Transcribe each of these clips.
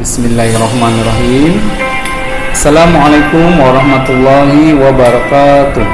Bismillahirrahmanirrahim. Assalamualaikum warahmatullahi wabarakatuh.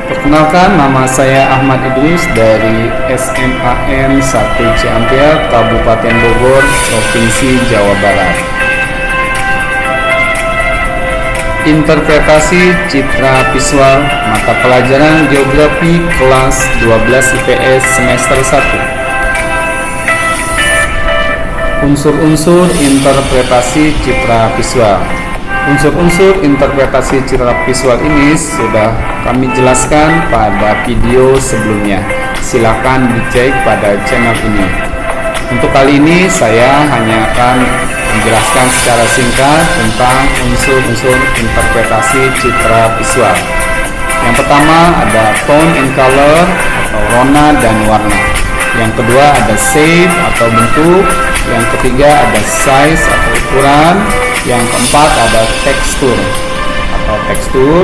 Perkenalkan, nama saya Ahmad Idris dari SMAN 1 Ciampea, Kabupaten Bogor, Provinsi Jawa Barat. Interpretasi citra visual, mata pelajaran Geografi kelas 12 IPS semester 1. Unsur-unsur interpretasi citra visual. Unsur-unsur interpretasi citra visual ini sudah kami jelaskan pada video sebelumnya. Silakan dicek pada channel ini. Untuk kali ini saya hanya akan menjelaskan secara singkat tentang unsur-unsur interpretasi citra visual. Yang pertama ada tone and color atau warna dan warna. Yang kedua ada shape atau bentuk. Yang ketiga ada size atau ukuran. Yang keempat ada tekstur atau tekstur.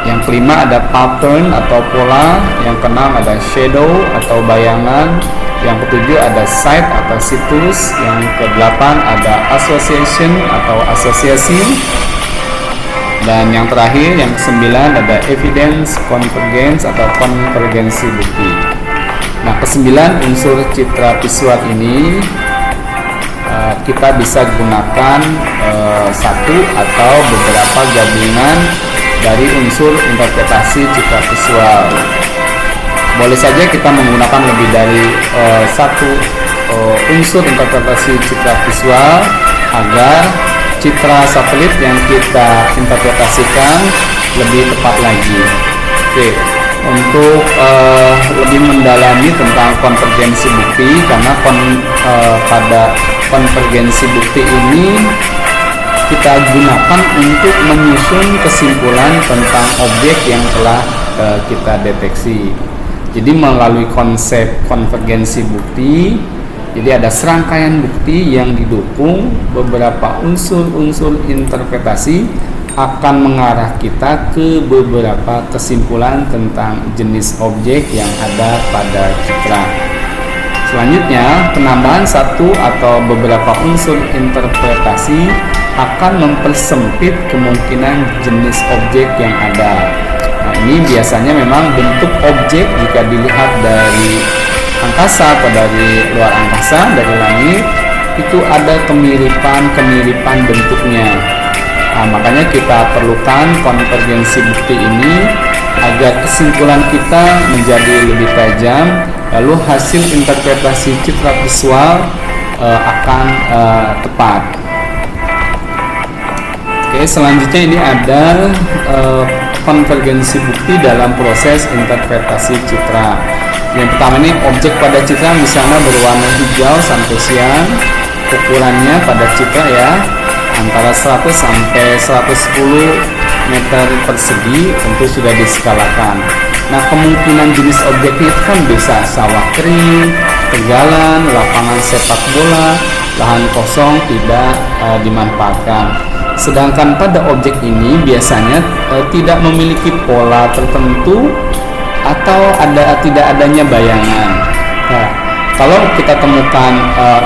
Yang kelima ada pattern atau pola. Yang keenam ada shadow atau bayangan. Yang ketujuh ada site atau situs. Yang kedelapan ada association atau asosiasi. Dan yang terakhir, yang kesembilan ada evidence convergence atau konvergensi bukti. Nah, kesembilan unsur citra visual ini kita bisa gunakan satu atau beberapa gabungan dari unsur interpretasi citra visual. Boleh saja kita menggunakan lebih dari satu unsur interpretasi citra visual agar citra satelit yang kita interpretasikan lebih tepat lagi. Oke. Untuk lebih mendalami tentang konvergensi bukti, karena pada konvergensi bukti ini kita gunakan untuk menyusun kesimpulan tentang objek yang telah kita deteksi. Jadi melalui konsep konvergensi bukti, jadi ada serangkaian bukti yang didukung beberapa unsur-unsur interpretasi akan mengarah kita ke beberapa kesimpulan tentang jenis objek yang ada pada citra. Selanjutnya, penambahan satu atau beberapa unsur interpretasi akan mempersempit kemungkinan jenis objek yang ada. Nah, ini biasanya memang bentuk objek jika dilihat dari angkasa atau dari luar angkasa, dari langit, itu ada kemiripan bentuknya. Nah, makanya kita perlukan konvergensi bukti ini agar kesimpulan kita menjadi lebih tajam, lalu hasil interpretasi citra visual akan tepat. Oke, selanjutnya ini ada konvergensi bukti dalam proses interpretasi citra. Yang pertama ini objek pada citra misalnya berwarna hijau sampai siang, ukurannya pada citra ya antara 100 sampai 110 meter persegi, tentu sudah diskalakan. Nah, kemungkinan jenis objek itu kan bisa sawah kering, tegalan, lapangan sepak bola, lahan kosong tidak dimanfaatkan. Sedangkan pada objek ini biasanya tidak memiliki pola tertentu atau tidak adanya bayangan. Nah, kalau kita temukan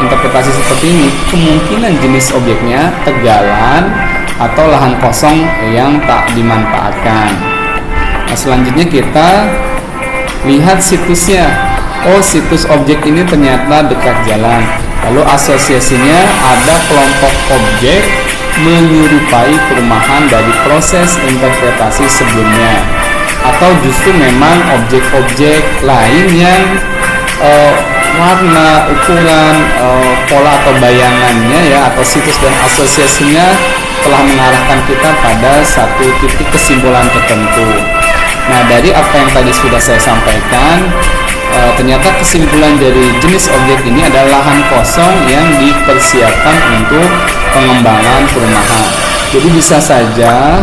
interpretasi seperti ini, kemungkinan jenis objeknya tegalan atau lahan kosong yang tak dimanfaatkan. Nah, selanjutnya kita lihat situsnya. Oh, situs objek ini ternyata dekat jalan. Lalu asosiasinya ada kelompok objek menyerupai perumahan dari proses interpretasi sebelumnya. Atau justru memang objek-objek lain yang warna, ukuran, pola atau bayangannya ya atau situs dan asosiasinya telah mengarahkan kita pada satu titik kesimpulan tertentu. Nah, dari apa yang tadi sudah saya sampaikan, ternyata kesimpulan dari jenis objek ini adalah lahan kosong yang dipersiapkan untuk pengembangan perumahan. Jadi bisa saja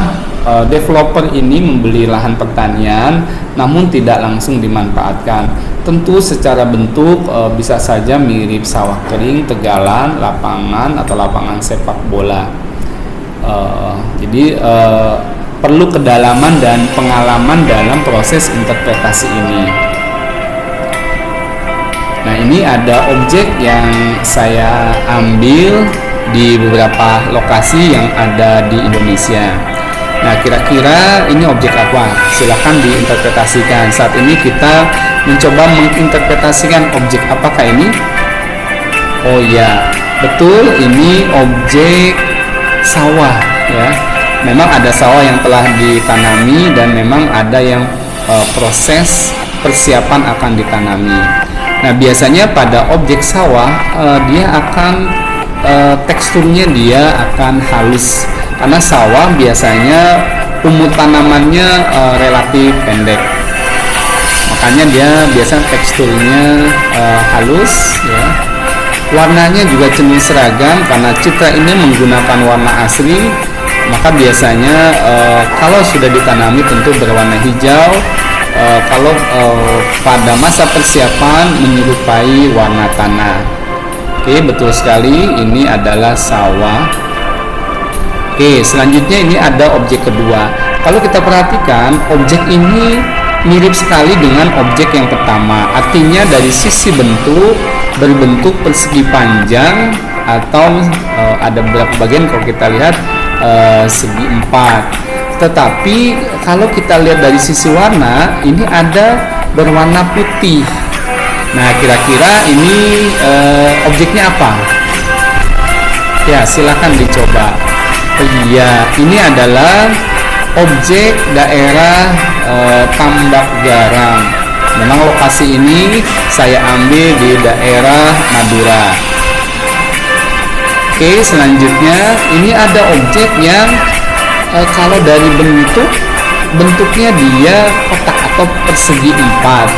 developer ini membeli lahan pertanian namun tidak langsung dimanfaatkan. Tentu secara bentuk bisa saja mirip sawah kering, tegalan, lapangan atau lapangan sepak bola. Jadi perlu kedalaman dan pengalaman dalam proses interpretasi ini. Nah, ini ada objek yang saya ambil di beberapa lokasi yang ada di Indonesia. Nah, kira-kira ini objek apa? Silahkan diinterpretasikan. Saat ini kita mencoba menginterpretasikan objek apakah ini? Oh ya, betul, ini objek sawah ya. Memang ada sawah yang telah ditanami dan memang ada yang proses persiapan akan ditanami. Nah, biasanya pada objek sawah dia akan teksturnya dia akan halus karena sawah biasanya umur tanamannya relatif pendek. Makanya dia biasanya teksturnya halus ya. Warnanya juga cenderung seragam karena citra ini menggunakan warna asli. Maka biasanya kalau sudah ditanami tentu berwarna hijau. Kalau pada masa persiapan menyerupai warna tanah. Oke, betul sekali, ini adalah sawah. Oke, selanjutnya ini ada objek kedua. Kalau kita perhatikan, objek ini mirip sekali dengan objek yang pertama. Artinya dari sisi bentuk berbentuk persegi panjang atau ada beberapa bagian kalau kita lihat segi empat. Tetapi kalau kita lihat dari sisi warna, ini ada berwarna putih. Nah, kira-kira ini objeknya apa? Ya, silakan dicoba. Iya, ini adalah objek daerah tambak garam. Memang lokasi ini saya ambil di daerah Madura. Oke, selanjutnya ini ada objek yang kalau dari bentuknya dia kotak atau persegi empat.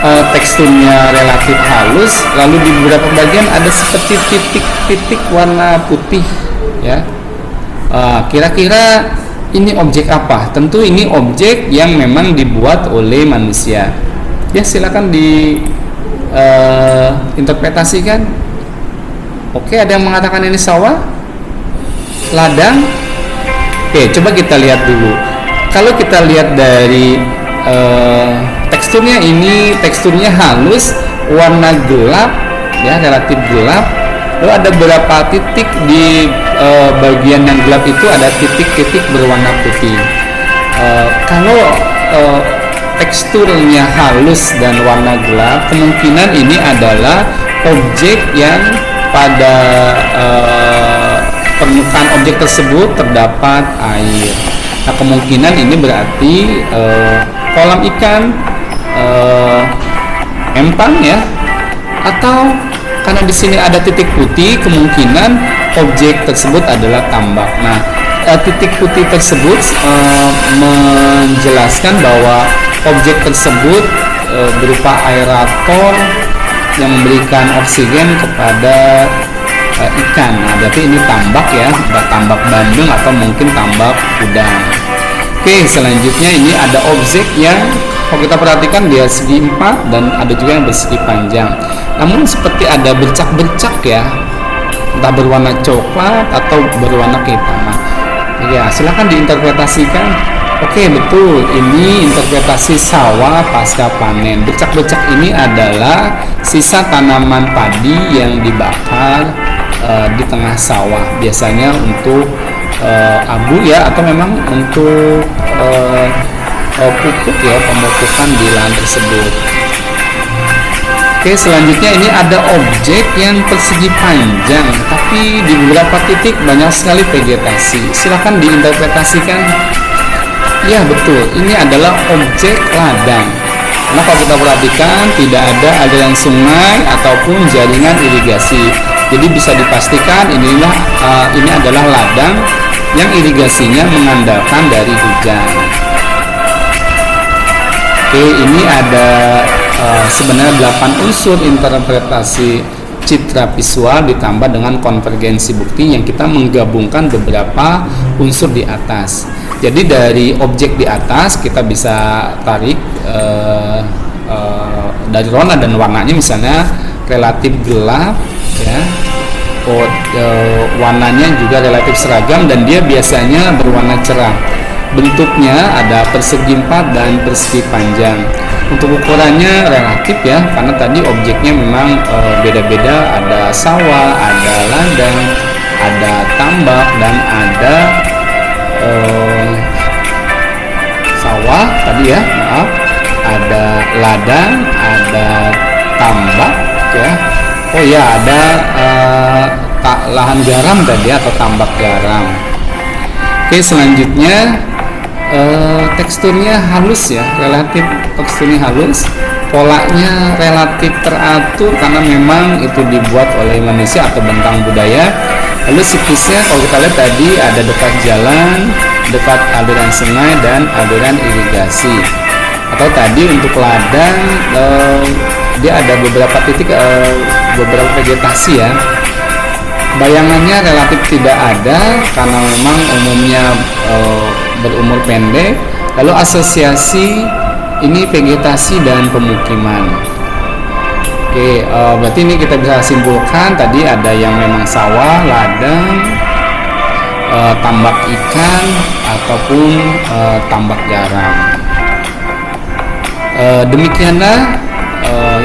Teksturnya relatif halus, lalu di beberapa bagian ada seperti titik-titik warna putih ya. Kira-kira ini objek apa? Tentu ini objek yang memang dibuat oleh manusia. Ya, silakan diinterpretasikan. Oke, ada yang mengatakan ini sawah, ladang. Oke, coba kita lihat dulu. Kalau kita lihat dari teksturnya, ini teksturnya halus, warna gelap ya, relatif gelap. Lalu ada beberapa titik di bagian yang gelap itu ada titik-titik berwarna putih. Kalau teksturnya halus dan warna gelap, kemungkinan ini adalah objek yang pada permukaan objek tersebut terdapat air. Nah, kemungkinan ini berarti kolam ikan, empang ya, atau karena di sini ada titik putih, kemungkinan objek tersebut adalah tambak. Nah, titik putih tersebut menjelaskan bahwa objek tersebut berupa aerator yang memberikan oksigen kepada ikan. Nah, berarti ini tambak ya, tambak Bandung atau mungkin tambak udang. Oke, selanjutnya ini ada objek yang kalau kita perhatikan dia segi empat dan ada juga yang bersegi panjang. Namun seperti ada bercak-bercak ya, entah berwarna coklat atau berwarna kehitaman. Ya, silakan diinterpretasikan. Oke, betul, ini interpretasi sawah pasca panen. Bercak-bercak ini adalah sisa tanaman padi yang dibakar di tengah sawah, biasanya untuk abu ya, atau memang untuk pupuk ya, pemupukan di lahan tersebut. Oke, selanjutnya ini ada objek yang persegi panjang, tapi di beberapa titik banyak sekali vegetasi. Silakan diinterpretasikan. Ya, betul, ini adalah objek ladang. Karena kalau kita perhatikan tidak ada aliran sungai ataupun jaringan irigasi. Jadi bisa dipastikan ini adalah ladang yang irigasinya mengandalkan dari hujan. Oke, ini ada sebenarnya 8 unsur interpretasi citra visual ditambah dengan konvergensi bukti yang kita menggabungkan beberapa unsur di atas. Jadi dari objek di atas kita bisa tarik dari warna dan warnanya, misalnya relatif gelap ya, warnanya juga relatif seragam dan dia biasanya berwarna cerah. Bentuknya ada persegi 4 dan persegi panjang. Untuk ukurannya relatif ya, karena tadi objeknya memang beda-beda, ada sawah, ada ladang, ada tambak, dan ada sawah tadi ya, maaf, ada ladang, ada tambak ya. Oh ya, ada lahan garam tadi atau tambak garam. Oke, selanjutnya teksturnya halus ya, relatif teksturnya halus, polanya relatif teratur karena memang itu dibuat oleh manusia atau bentang budaya. Lalu siklusnya kalau kita lihat tadi ada dekat jalan, dekat aliran sungai, dan aliran irigasi. Atau tadi untuk ladang dia ada beberapa titik, beberapa vegetasi ya. Bayangannya relatif tidak ada karena memang umumnya berumur pendek. Lalu asosiasi ini vegetasi dan pemukiman. Oke, berarti ini kita bisa simpulkan tadi ada yang memang sawah, ladang, tambak ikan ataupun tambak garam. Demikianlah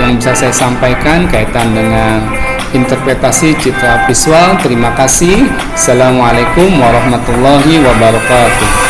yang bisa saya sampaikan kaitan dengan interpretasi citra visual. Terima kasih. Assalamualaikum warahmatullahi wabarakatuh.